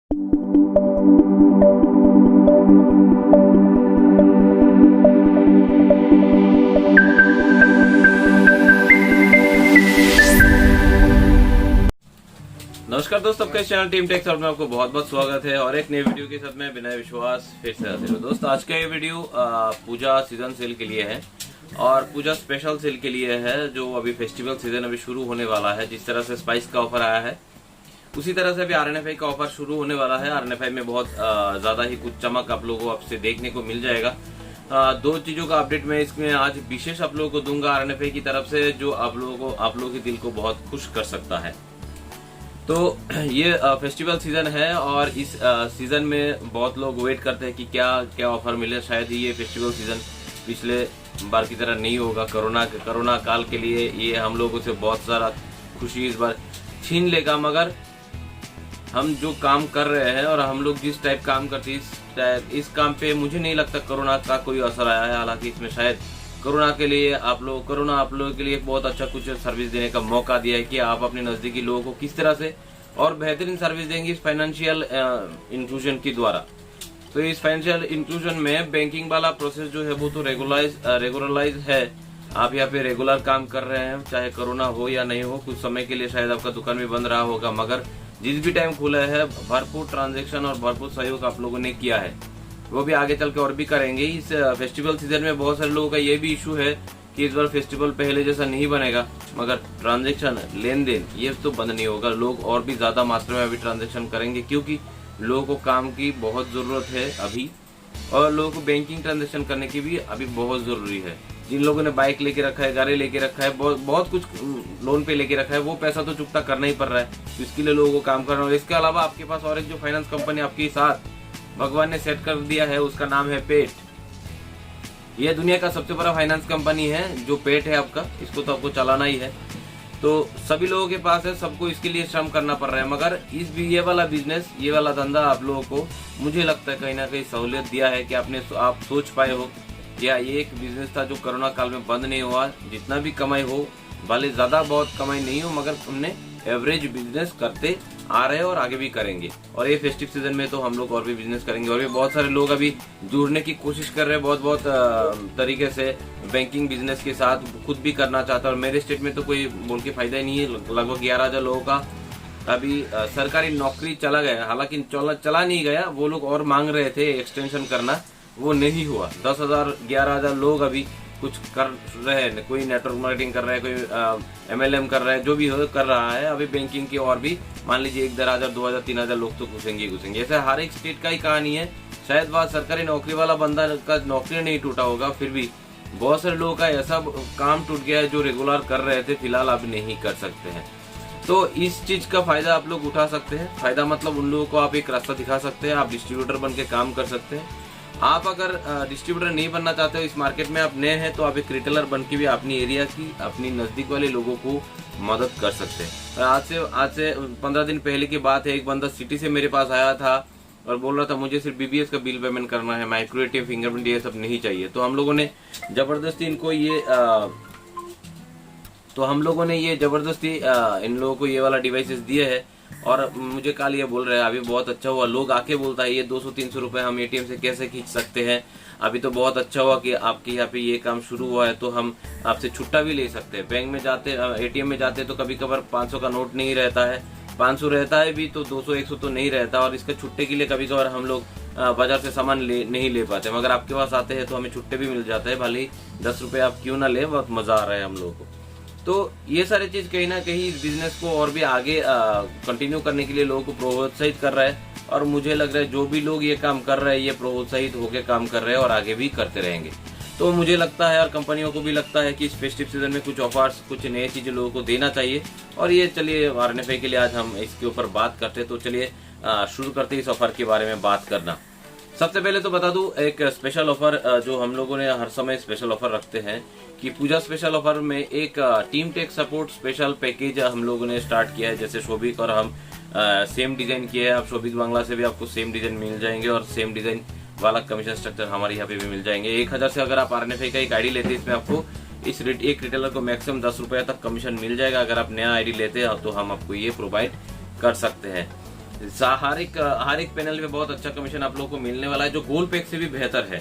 नमस्कार दोस्तों, आपका इस चैनल टीम टेक्स में आपको बहुत बहुत स्वागत है और एक नई वीडियो के साथ मैं विनय विश्वास फिर से हाजिर हूं। दोस्त, आज का ये वीडियो पूजा सीजन सेल के लिए है और पूजा स्पेशल सेल के लिए है, जो अभी फेस्टिवल सीजन अभी शुरू होने वाला है। जिस तरह से स्पाइस का ऑफर आया है उसी तरह से अभी RNFI का ऑफर शुरू होने वाला है। RNFI में बहुत ज्यादा ही कुछ चमक आप लोगों को आपसे देखने को मिल जाएगा। दो चीजों का अपडेट मैं इसमें आज विशेष आप लोगों को दूंगा RNFI की तरफ से, जो आप लोगों के दिल को बहुत खुश कर सकता है। तो ये फेस्टिवल सीजन है और इस सीजन में बहुत लोग वेट करते हैं कि क्या क्या ऑफर मिले। शायद ये फेस्टिवल सीजन पिछले बार की तरह नहीं होगा। कोरोना काल के लिए ये हम लोगों से बहुत सारा खुशी इस बार छीन लेगा, मगर हम जो काम कर रहे हैं और हम लोग जिस टाइप काम करते हैं इस काम पे मुझे नहीं लगता कोरोना का कोई असर आया है। हालांकि इसमें शायद कोरोना आप लोगों के लिए एक बहुत अच्छा कुछ सर्विस देने का मौका दिया है कि आप अपने नजदीकी लोगों को किस तरह से और बेहतरीन सर्विस देंगे इस फाइनेंशियल इंक्लूजन के द्वारा। तो इस फाइनेंशियल इंक्लूजन में बैंकिंग वाला प्रोसेस जो है वो तो रेगुलराइज है। आप यहाँ पे रेगुलर काम कर रहे हैं, चाहे कोरोना हो या नहीं हो। कुछ समय के लिए शायद आपका दुकान भी बंद रहा होगा, मगर जिस भी टाइम खुला है भरपूर ट्रांजेक्शन और भरपूर सहयोग आप लोगों ने किया है, वो भी आगे चल के और भी करेंगे। इस फेस्टिवल सीजन में बहुत सारे लोगों का ये भी इशू है कि इस बार फेस्टिवल पहले जैसा नहीं बनेगा, मगर ट्रांजैक्शन लेन देन ये तो बंद नहीं होगा। लोग और भी ज्यादा मात्रा में अभी ट्रांजैक्शन करेंगे, क्योंकि लोगों को काम की बहुत जरूरत है अभी, और लोगों को बैंकिंग ट्रांजैक्शन करने की भी अभी बहुत जरूरी है। जिन लोगों ने बाइक लेके रखा है, गाड़ी लेके रखा है, बहुत कुछ लोन पे लेके रखा है, वो पैसा तो चुकता करना ही पड़ रहा है। तो इसके लिए लोगों को काम करना है। इसके अलावा आपके पास और एक जो फाइनेंस कंपनी आपके साथ भगवान ने सेट कर दिया है, उसका नाम है पेट। यह दुनिया का सबसे बड़ा फाइनेंस कंपनी है जो पेट है आपका। इसको तो आपको चलाना ही है। तो सभी लोगों के पास है, सबको इसके लिए श्रम करना पड़ रहा है, मगर ये वाला बिजनेस, ये वाला धंधा आप लोगों को मुझे लगता है कहीं ना कहीं सहूलियत दिया है कि आप सोच पाए हो कि ये एक बिजनेस था जो कोरोना काल में बंद नहीं हुआ। जितना भी कमाई हो, भले ज्यादा बहुत कमाई नहीं हो, मगर हमने एवरेज बिजनेस करते आ रहे हैं और आगे भी करेंगे। और ये फेस्टिव सीजन में तो हम लोग और भी बिजनेस करेंगे। और भी बहुत सारे लोग अभी जुड़ने की कोशिश कर रहे हैं, बहुत तरीके से बैंकिंग बिजनेस के साथ खुद भी करना चाहता है। और मेरे स्टेट में तो कोई बोल के फायदा ही नहीं है। लगभग 11,000 लोगों का अभी सरकारी नौकरी चला गया, हालांकि चला नहीं गया। वो लोग और मांग रहे थे एक्सटेंशन करना, वो नहीं हुआ। 10,000 11,000 लोग अभी कुछ कर रहे हैं। कोई नेटवर्क मार्केटिंग कर रहा है, कोई MLM कर रहा है, जो भी हो कर रहा है अभी बैंकिंग की। और भी मान लीजिए 1,000 2,000 3,000 लोग तो घुसेंगे। ऐसे हर एक स्टेट का ही कहानी है। शायद वह सरकारी नौकरी वाला बंदा का नौकरी नहीं टूटा होगा, फिर भी बहुत सारे लोगों का ऐसा काम टूट गया है जो रेगुलर कर रहे थे, फिलहाल अब नहीं कर सकते हैं। तो इस चीज का फायदा आप लोग उठा सकते हैं। फायदा मतलब उन लोगों को आप एक रास्ता दिखा सकते हैं। आप डिस्ट्रीब्यूटर बन के काम कर सकते हैं। आप अगर डिस्ट्रीब्यूटर नहीं बनना चाहते हो, इस मार्केट में आप नए हैं, तो आप एक रिटेलर बन के भी अपनी एरिया की, अपनी नजदीक वाले लोगों को मदद कर सकते हैं। आज से 15 दिन पहले की बात है। एक बंदा सिटी से मेरे पास आया था और बोल रहा था मुझे सिर्फ BBS का बिल पेमेंट करना है, माइक्रो ATM, फिंगरप्रिंट ये सब नहीं चाहिए। तो हम लोगों ने जबरदस्ती इन लोगों को ये वाला डिवाइसेस दिए है। और मुझे कल ये बोल रहे हैं, अभी बहुत अच्छा हुआ। लोग आके बोलता है ये 200-300 रुपए हम ATM से कैसे खींच सकते हैं। अभी तो बहुत अच्छा हुआ कि आपके यहाँ पे ये काम शुरू हुआ है, तो हम आपसे छुट्टा भी ले सकते हैं। बैंक में जाते, ATM में जाते तो कभी कभार 500 का नोट नहीं रहता है, 500 रहता है भी तो 200-100 तो नहीं रहता। और इसके छुट्टे के लिए कभी कभार हम लोग बाजार से सामान नहीं ले पाते, मगर आपके पास आते हैं तो हमें छुट्टे भी मिल जाते हैं। भले ही 10 रुपए आप क्यों ना ले, बहुत मजा आ रहा है हम लोगों को। तो ये सारी चीज कहीं ना कहीं इस बिजनेस को और भी आगे कंटिन्यू करने के लिए लोगों को प्रोत्साहित कर रहा है। और मुझे लग रहा है जो भी लोग ये काम कर रहे हैं, ये प्रोत्साहित होकर काम कर रहे हैं और आगे भी करते रहेंगे। तो मुझे लगता है और कंपनियों को भी लगता है कि इस फेस्टिव सीजन में कुछ ऑफर्स, कुछ नई चीजें लोगों को देना चाहिए। और ये चलिए RNFI के लिए आज हम इसके ऊपर बात करते हैं। तो चलिए शुरू करते हैं इस ऑफर के बारे में बात करना। सबसे पहले तो बता दूं, एक स्पेशल ऑफर जो हम लोगों ने हर समय स्पेशल ऑफर रखते हैं कि पूजा स्पेशल ऑफर में एक team tech support special package हम लोगों ने स्टार्ट किया है। जैसे शोभिक और हम सेम डिजाइन किए हैं। आप शोभिक बांग्ला से भी आपको सेम डिजाइन मिल जाएंगे और सेम डिजाइन वाला कमीशन स्ट्रक्चर हमारे यहाँ पे भी मिल जाएंगे। 1,000 से अगर आप RNFI का एक आईडी लेते हैं, इसमें आपको एक रिटेलर को मैक्सिमम 10 रुपए तक कमीशन मिल जाएगा। अगर आप नया आईडी लेते हैं तो हम आपको ये प्रोवाइड कर सकते हैं। हर एक पैनल पे बहुत अच्छा कमीशन आप लोगों को मिलने वाला है, जो गोल्ड पैक से भी बेहतर है।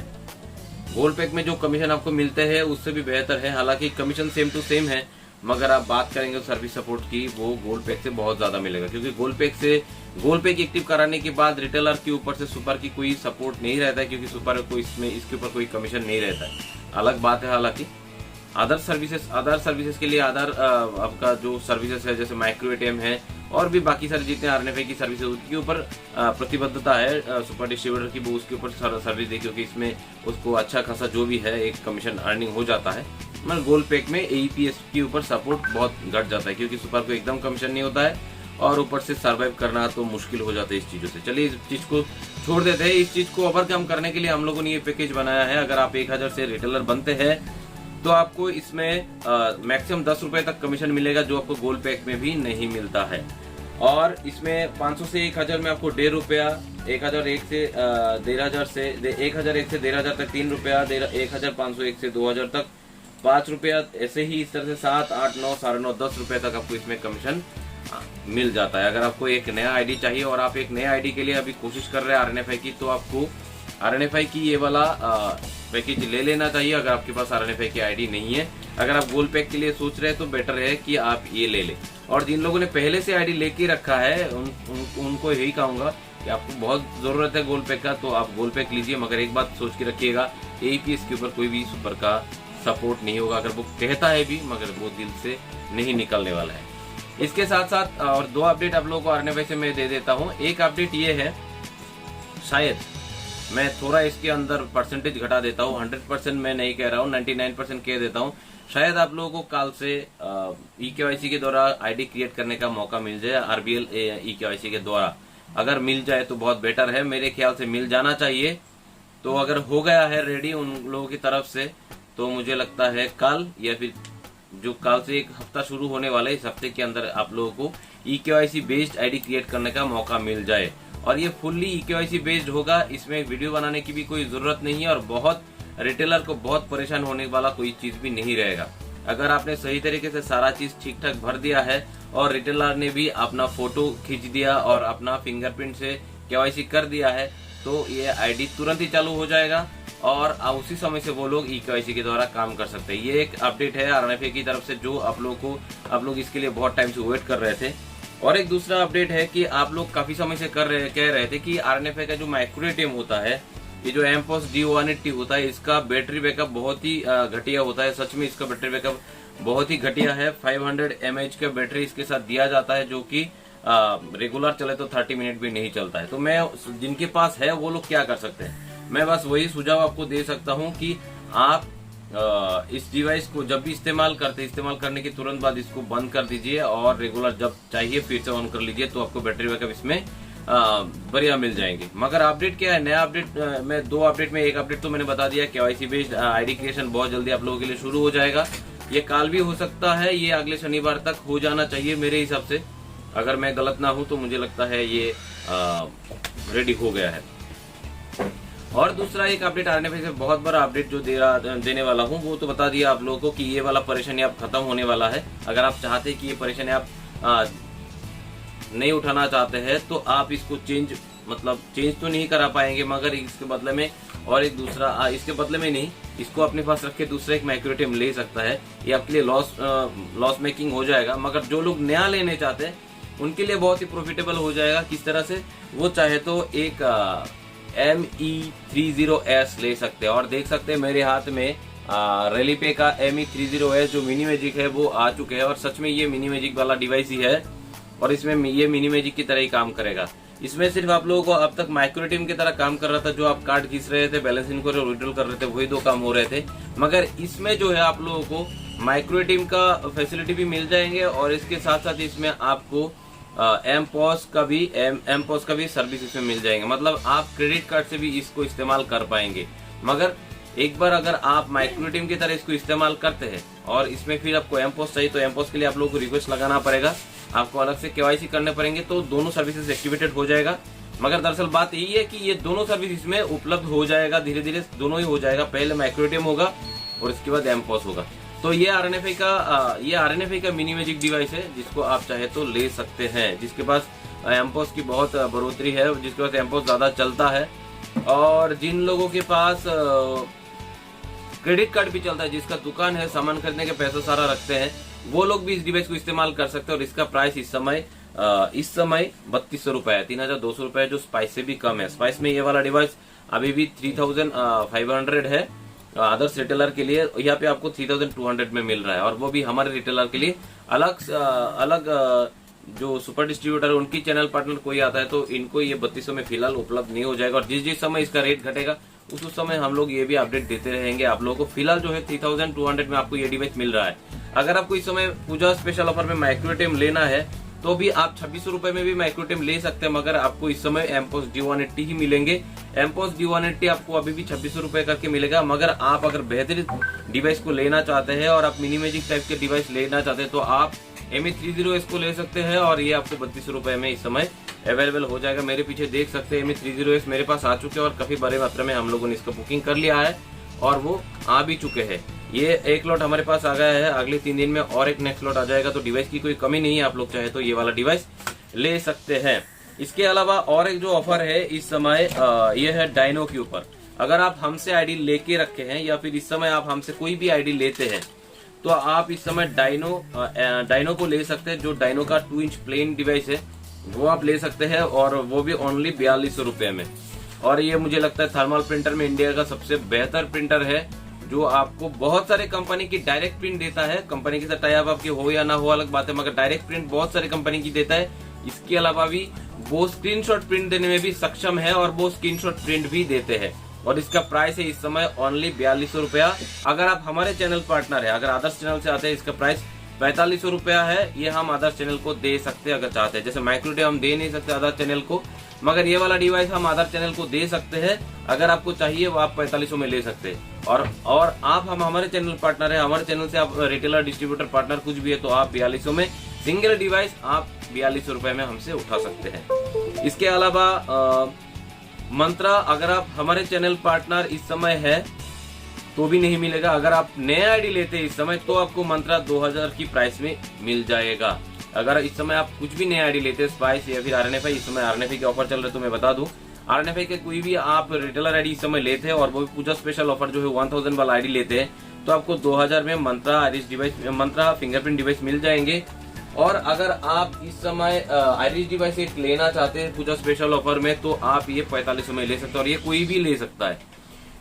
गोल्ड पैक में जो कमीशन आपको मिलते हैं उससे भी बेहतर है। हालांकि कमीशन सेम टू सेम है, मगर आप बात करेंगे सर्विस सपोर्ट की, वो गोल्ड पैक से बहुत ज्यादा मिलेगा। क्योंकि गोल्ड पैक एक्टिव कराने के बाद रिटेलर के ऊपर से सुपर की कोई सपोर्ट नहीं रहता है, क्योंकि सुपर को इसके ऊपर कोई कमीशन नहीं रहता है। अलग बात है। हालांकि अदर सर्विसेज के लिए आपका जो सर्विसेज है, जैसे माइक्रो एटीएम है और भी बाकी सारे जितने आरएनएफआई की सर्विसेज, उसके ऊपर प्रतिबद्धता है सुपर डिस्ट्रीब्यूटर की, वो उसके ऊपर सर्विस दे, क्योंकि इसमें उसको अच्छा खासा जो भी है एक कमीशन अर्निंग हो जाता है। मगर गोल्ड पैक में एईपीएस के ऊपर सपोर्ट बहुत घट जाता है, क्योंकि सुपर को एकदम कमीशन नहीं होता है और ऊपर से सर्वाइव करना तो मुश्किल हो जाता है इस चीजों से। चलिए इस चीज को छोड़ देते हैं। इस चीज को ओवरकम करने के लिए हम लोगों ने ये पैकेज बनाया है। अगर आप 1000 से रिटेलर बनते हैं तो आपको इसमें मैक्सिमम 10 रुपए तक कमीशन मिलेगा, जो आपको गोल्ड पैक में भी नहीं मिलता है। और इसमें 500 से 1000 में आपको 1.5 रुपया, 1001 से 1,500 से 1001 से 1,500 तक 3 रुपया, 1501 से 2000 तक 5 रुपया, ऐसे ही इस तरह से 7, 8, 9, 9.5, 10 रुपए तक आपको इसमें कमीशन मिल जाता है। अगर आपको एक नया आईडी चाहिए और आप एक नया आईडी के लिए अभी कोशिश कर रहे हैं आरएनएफआई की, तो आपको आरएनएफआई की ये वाला पैकेज ले लेना चाहिए अगर आपके पास आरएनएफआई की आईडी नहीं है। अगर आप गोल्ड पैक के लिए सोच रहे हैं तो बेटर है कि आप ये ले लें। और जिन लोगों ने पहले से आईडी लेके रखा है उनको यही कहूंगा कि आपको बहुत जरूरत है गोल्ड पैक का, तो आप गोल्ड पैक लीजिए। मगर एक बात सोच के रखिएगा, एईपीएस के ऊपर कोई भी सुपर का सपोर्ट नहीं होगा। अगर वो कहता है भी, मगर वो दिल से नहीं निकलने वाला है। इसके साथ साथ और 2 अपडेट आप लोगों को आरएनएफआई से मैं दे देता हूँ। एक अपडेट ये है, शायद मैं थोड़ा इसके अंदर परसेंटेज घटा देता हूँ, 100% मैं नहीं कह रहा हूँ, 99% कह देता हूँ। शायद आप लोगों को कल से ईकेवाईसी के द्वारा आईडी क्रिएट करने का मौका मिल जाए, आरबीएल ईकेवाईसी के द्वारा। अगर मिल जाए तो बहुत बेटर है, मेरे ख्याल से मिल जाना चाहिए। तो अगर हो गया है रेडी उन लोगों की तरफ से, तो मुझे लगता है कल या फिर जो कल से एक हफ्ता शुरू होने वाला है, इस हफ्ते के अंदर आप लोगों को ईकेवाईसी बेस्ड आईडी क्रिएट करने का मौका मिल जाए। और ये फुल्ली ईकेवाईसी बेस्ड होगा, इसमें वीडियो बनाने की भी कोई जरूरत नहीं है और बहुत रिटेलर को बहुत परेशान होने वाला कोई चीज भी नहीं रहेगा। अगर आपने सही तरीके से सारा चीज ठीक ठाक भर दिया है और रिटेलर ने भी अपना फोटो खींच दिया और अपना फिंगरप्रिंट से केवाईसी कर दिया है, तो ये आईडी तुरंत ही चालू हो जाएगा और उसी समय से वो लोग ईकेवाईसी के द्वारा काम कर सकते हैं। ये एक अपडेट है आरएनएफआई की तरफ से, जो आप लोग इसके लिए बहुत टाइम से वेट कर रहे थे। और एक दूसरा अपडेट है कि आप लोग काफी समय से कह रहे थे कि आरएनएफआई का जो माइक्रो एटीएम होता है, ये जो एमपॉस D180 होता है, इसका बैटरी बैकअप बहुत ही घटिया होता है। सच में इसका बैटरी बैकअप बहुत ही घटिया है। 500 mAh का बैटरी इसके साथ दिया जाता है, जो कि रेगुलर चले तो 30 मिनट भी नहीं चलता है। तो मैं जिनके पास है वो लोग क्या कर सकते हैं, मैं बस वही सुझाव आपको दे सकता हूँ कि आप इस डिवाइस को जब भी इस्तेमाल करने के तुरंत बाद इसको बंद कर दीजिए और रेगुलर जब चाहिए फिर से ऑन कर लीजिए, तो आपको बैटरी बैकअप इसमें बढ़िया मिल जाएंगे। मगर अपडेट क्या है, नया अपडेट में 2 अपडेट में एक अपडेट तो मैंने बता दिया, केवाईसी बेस्ड आईडी क्रिएशन बहुत जल्दी आप लोगों के लिए शुरू हो जाएगा। ये कल भी हो सकता है, ये अगले शनिवार तक हो जाना चाहिए मेरे हिसाब से। अगर मैं गलत ना हूं तो मुझे लगता है ये रेडी हो गया है। और दूसरा एक अपडेट आरएनएफआई से बहुत बड़ा अपडेट जो देने वाला हूं, वो तो बता दिया आप लोगों को कि ये वाला परेशानी अब खत्म होने वाला है। अगर आप चाहते हैं कि ये परेशानी आप नहीं उठाना चाहते हैं, तो आप इसको चेंज तो नहीं करा पाएंगे, मगर इसके बदले में और एक दूसरा इसके बदले में नहीं, इसको अपने पास रख के दूसरा एक माइक्रो एटीएम ले सकता है। ये आपके लिए लॉस मेकिंग हो जाएगा, मगर जो लोग नया लेने चाहते हैं उनके लिए बहुत ही प्रॉफिटेबल हो जाएगा। किस तरह से, वो चाहे तो एक ME30S ले सकते हैं। और देख सकते हैं मेरे हाथ में रेलीपे का ME30S जो मिनी मैजिक है वो आ चुके हैं, और सच में ये मिनी मैजिक वाला डिवाइस ही है और इसमें ये मिनी मैजिक की तरह ही काम करेगा। इसमें सिर्फ आप लोगों को अब तक माइक्रो एटीएम की तरह काम कर रहा था, जो आप कार्ड खींच रहे थे, बैलेंस इनको विड्रॉल कर रहे थे, वही 2 काम हो रहे थे। मगर इसमें जो है आप लोगों को माइक्रो एटीएम का फैसिलिटी भी मिल जाएंगे और इसके साथ साथ इसमें आपको एमपॉस का भी सर्विस इसमें मिल जाएंगे। मतलब आप क्रेडिट कार्ड से भी इसको इस्तेमाल कर पाएंगे। मगर एक बार अगर आप माइक्रो एटीएम की तरह इसको इस्तेमाल करते हैं और इसमें फिर आपको एमपॉस चाहिए, तो एमपॉस के लिए आप लोगों को रिक्वेस्ट लगाना पड़ेगा, आपको अलग से केवाईसी करने पड़ेंगे, तो दोनों सर्विसेज एक्टिवेटेड हो जाएगा। मगर दरअसल बात यही है कि ये दोनों सर्विस इसमें उपलब्ध हो जाएगा, धीरे धीरे दोनों ही हो जाएगा। पहले माइक्रो एटीएम होगा और इसके बाद एमपॉस होगा। तो ये आरएनएफआई का मिनी मैजिक डिवाइस है, जिसको आप चाहे तो ले सकते हैं। जिसके पास एम्पोस की बहुत बढ़ोतरी है, जिसकी वजह से एम्पोस ज़्यादा चलता है। और जिन लोगों के पास क्रेडिट कार्ड भी चलता है, जिसका दुकान है, सामान खरीदने के पैसा सारा रखते हैं, वो लोग भी इस डिवाइस को इस्तेमाल कर सकते हैं। और इसका प्राइस इस समय 3200 रुपए है, 3200 रुपए, जो स्पाइस से भी कम है। स्पाइस में ये वाला डिवाइस अभी भी 3500 है अदर्स रिटेलर के लिए, यहाँ पे आपको 3200 में मिल रहा है। और वो भी हमारे रिटेलर के लिए अलग जो सुपर डिस्ट्रीब्यूटर है, उनकी चैनल पार्टनर कोई आता है तो इनको ये 3200 में फिलहाल उपलब्ध नहीं हो जाएगा। और जिस समय इसका रेट घटेगा उस समय हम लोग ये भी अपडेट देते रहेंगे आप लोगों को। फिलहाल जो है 3200 में आपको ये डिवाइस मिल रहा है। अगर आपको इस समय पूजा स्पेशल ऑफर में माइक्रोटेम लेना है तो भी आप 2600 रुपए में भी माइक्रोटेम ले सकते हैं, मगर आपको इस समय एम्पोस D180 ही मिलेंगे। एम्पोस D180 आपको अभी भी 2600 रुपए करके मिलेगा। मगर आप अगर बेहतरीन डिवाइस को लेना चाहते हैं और आप मिनी मैजिक टाइप के डिवाइस लेना चाहते हैं तो आप ME30S को ले सकते हैं, और ये आपको 3200 रुपए में इस समय अवेलेबल हो जाएगा। मेरे पीछे देख सकते हैं ME30S मेरे पास आ चुके हैं, और काफी बड़े मात्रा में हम लोगों ने इसका बुकिंग कर लिया है और वो आ भी चुके हैं। ये एक लॉट हमारे पास आ गया है, अगले 3 दिन में और एक नेक्स्ट लॉट आ जाएगा। तो डिवाइस की कोई कमी नहीं है, आप लोग चाहे तो ये वाला डिवाइस ले सकते हैं। इसके अलावा और एक जो ऑफर है इस समय ये है डायनो के ऊपर। अगर आप हमसे आईडी लेके रखे हैं या फिर इस समय आप हमसे कोई भी आईडी लेते हैं तो आप इस समय डायनो को ले सकते हैं। जो डायनो का 2 इंच प्लेन डिवाइस है वो आप ले सकते हैं, और वो भी ओनली 4200 रुपए में। और ये मुझे लगता है थर्मल प्रिंटर में इंडिया का सबसे बेहतर प्रिंटर है, जो आपको बहुत सारे कंपनी की डायरेक्ट प्रिंट देता है। कंपनी के साथ टाई अप आपकी हो या ना हो अलग बात है, मगर डायरेक्ट प्रिंट बहुत सारे कंपनी की देता है। इसके अलावा भी वो स्क्रीनशॉट प्रिंट देने में भी सक्षम है, और वो स्क्रीनशॉट प्रिंट भी देते हैं। और इसका प्राइस है इस समय ओनली 4200 रुपया। अगर आप हमारे चैनल पार्टनर है, अगर आदर्श चैनल से आते हैं, इसका प्राइस 4500 रुपया है। ये हम आदर्श चैनल को दे सकते हैं अगर चाहते हैं। जैसे माइक्रोटेम हम दे नहीं सकते आदर्श चैनल को, मगर ये वाला डिवाइस हम आदर्श चैनल को दे सकते हैं। अगर आपको चाहिए वो आप 4500 में ले सकते हैं। और आप हम हमारे चैनल पार्टनर है, हमारे चैनल से आप रिटेलर डिस्ट्रीब्यूटर पार्टनर कुछ भी है तो आप 4200 में सिंगल डिवाइस आप 4200 रुपए में हमसे उठा सकते हैं। इसके अलावा मंत्रा, अगर आप हमारे चैनल पार्टनर इस समय है तो भी नहीं मिलेगा। अगर आप नया आईडी लेते हैं इस समय तो आपको मंत्रा 2000 की प्राइस में मिल जाएगा। अगर इस समय आप कुछ भी नया आईडी लेते हैं, स्पाइस या फिर RNFI, इस समय RNFI के ऑफर चल रहे तो मैं बता दूं, RNFI के कोई भी आप रिटेलर आईडी इस समय लेते हैं और वो भी पूजा स्पेशल ऑफर जो है 1000 वाला आईडी लेते हैं तो आपको 2000 में मंत्रा फिंगरप्रिंट डिवाइस मिल जाएंगे। और अगर आप इस समय आइरिस डिवाइस एक लेना चाहते हैं पूजा स्पेशल ऑफर में तो आप ये 4500 में ले सकते हैं। और ये कोई भी ले सकता है,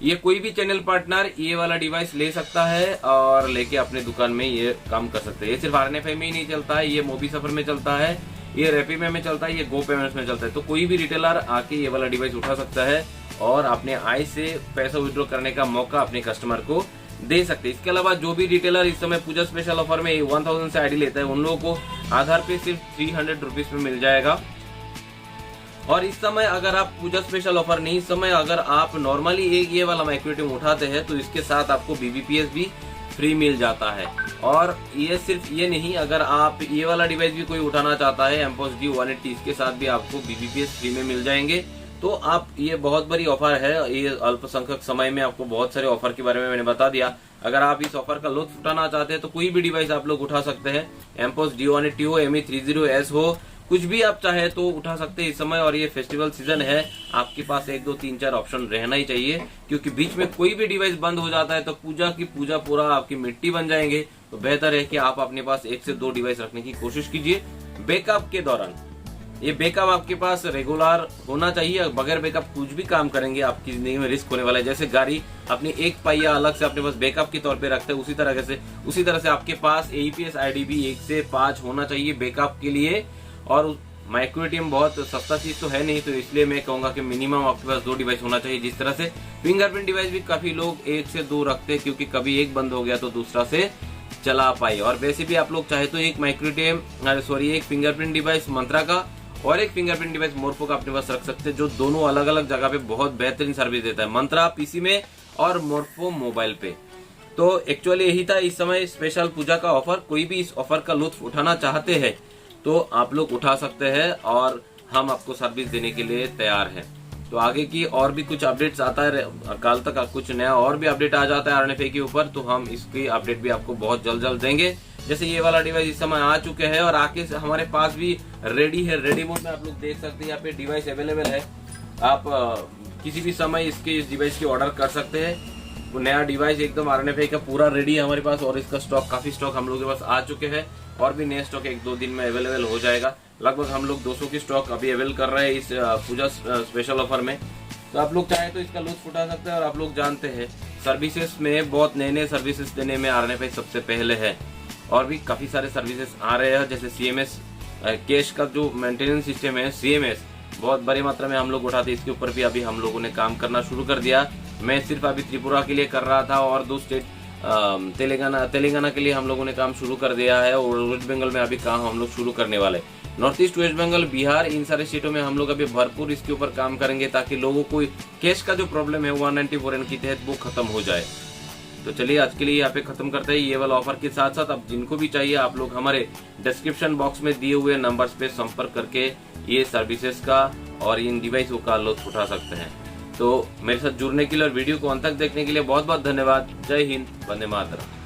ये कोई भी चैनल पार्टनर ये वाला डिवाइस ले सकता है और लेके अपने दुकान में ये काम कर सकते हैं। ये सिर्फ RNFI में ही नहीं चलता है, ये मोबी सफर में चलता है, ये रैपिड में चलता है, ये गो पेमेंट्स में चलता है। तो कोई भी रिटेलर आके ये वाला डिवाइस उठा सकता है और अपने आई से पैसा विड्रॉ करने का मौका अपने कस्टमर को दे सकते हैं। इसके अलावा जो भी रिटेलर इस समय पूजा स्पेशल ऑफर में 1000 से आईडी लेता है उन लोगों को आधार पे सिर्फ 300 रुपीज में मिल जाएगा। और इस समय अगर आप पूजा स्पेशल ऑफर नहीं, इस समय अगर आप नॉर्मली एक ये वाला माइक्रोटेम उठाते हैं तो इसके साथ आपको BBPS भी फ्री मिल जाता है। और ये सिर्फ ये नहीं, अगर आप ये वाला डिवाइस भी कोई उठाना चाहता है एम्पोस D180, इसके साथ भी आपको BBPS फ्री में मिल जाएंगे। तो आप ये बहुत बड़ी ऑफर है, ये अल्पसंख्यक समय में आपको बहुत सारे ऑफर के बारे में मैंने बता दिया। अगर आप इस ऑफर का लुत्फ उठाना चाहते हैं तो कोई भी डिवाइस आप लोग उठा सकते हैं, एम्पोस D180 हो, ME30S हो, कुछ भी आप चाहे तो उठा सकते हैं इस समय। और ये फेस्टिवल सीजन है, आपके पास 1 2 3 4 ऑप्शन रहना ही चाहिए, क्योंकि बीच में कोई भी डिवाइस बंद हो जाता है तो पूजा पूरा आपकी मिट्टी बन जाएंगे। तो बेहतर है कि आप अपने पास 1 से 2 डिवाइस रखने की कोशिश कीजिए बैकअप के दौरान। ये बैकअप आपके पास रेगुलर होना चाहिए, बगैर बैकअप कुछ भी काम करेंगे आपकी जिंदगी में रिस्क होने वाला है। जैसे गाड़ी अपनी एक पहिया अलग से अपने पास बैकअप के तौर पे रखते हैं, उसी तरह से आपके पास AEPS आईडी भी 1 से 5 होना चाहिए बैकअप के लिए। और माइक्रोटेम बहुत सस्ता चीज तो है नहीं, तो इसलिए मैं कहूंगा कि मिनिमम आपके पास 2 डिवाइस होना चाहिए। जिस तरह से फिंगरप्रिंट डिवाइस भी काफी लोग 1 से 2 रखते हैं, क्योंकि कभी एक बंद हो गया तो दूसरा से चला पाए। और वैसे भी आप लोग चाहे तो एक फिंगरप्रिंट डिवाइस मंत्रा का और एक फिंगरप्रिंट डिवाइस मोरफो का अपने पास रख सकते हैं, जो दोनों अलग अलग जगह पे बहुत बेहतरीन सर्विस देता है, मंत्रा PC में और मोरफो मोबाइल पे। तो एक्चुअली यही था इस समय स्पेशल पूजा का ऑफर। कोई भी इस ऑफर का लुत्फ उठाना चाहते हैं तो आप लोग उठा सकते हैं और हम आपको सर्विस देने के लिए तैयार हैं। तो आगे की और भी कुछ अपडेट्स आता है, कल तक कुछ नया और भी अपडेट आ जाता है RNFI के ऊपर, तो हम इसकी अपडेट भी आपको बहुत जल्द देंगे। जैसे ये वाला डिवाइस इस समय आ चुके हैं और आके हमारे पास भी रेडी है। रेडी मोड में आप लोग देख सकते हैं, यहाँ पे डिवाइस अवेलेबल है। आप किसी भी समय इस डिवाइस की ऑर्डर कर सकते हैं। वो नया डिवाइस एकदम RNFI का पूरा रेडी है हमारे पास और इसका स्टॉक काफी स्टॉक हम लोग के पास आ चुके हैं और भी नए स्टॉक 1-2 दिन में अवेलेबल हो जाएगा। लगभग हम लोग 200 की स्टॉक अभी अवेल कर रहे हैं इस पूजा स्पेशल ऑफर में। तो आप लोग चाहे तो इसका लुत्फ उठा सकते हैं। और आप लोग जानते हैं सर्विसेज में बहुत नए सर्विसेज देने में RNFI सबसे पहले है और भी काफी सारे सर्विसेज आ रहे हैं। जैसे CMS कैश का जो मेंटेनेंस सिस्टम है, CMS बहुत बड़ी मात्रा में हम लोग उठाते, इसके ऊपर भी अभी हम लोगों ने काम करना शुरू कर दिया। मैं सिर्फ अभी त्रिपुरा के लिए कर रहा था और 2 स्टेट तेलंगाना के लिए हम लोगों ने काम शुरू कर दिया है और वेस्ट बंगाल में अभी काम हम लोग शुरू करने वाले। North east, west Bengal, Bihar, इन सारे स्टेटों में हम लोग अभी भरपूर इसके ऊपर काम करेंगे ताकि लोगों को कैश का जो प्रॉब्लम है 194N के तहत वो खत्म हो जाए। तो चलिए आज के लिए यहाँ पे खत्म करते हैं ये वाला ऑफर के साथ साथ। अब जिनको भी चाहिए आप लोग हमारे डिस्क्रिप्शन बॉक्स में दिए हुए नंबर्स पे संपर्क करके ये सर्विसेज का और इन डिवाइसों का लुत्फ उठा सकते हैं। तो मेरे साथ जुड़ने के लिए और वीडियो को अंत तक देखने के लिए बहुत बहुत धन्यवाद। जय हिंद, वंदे मातरम।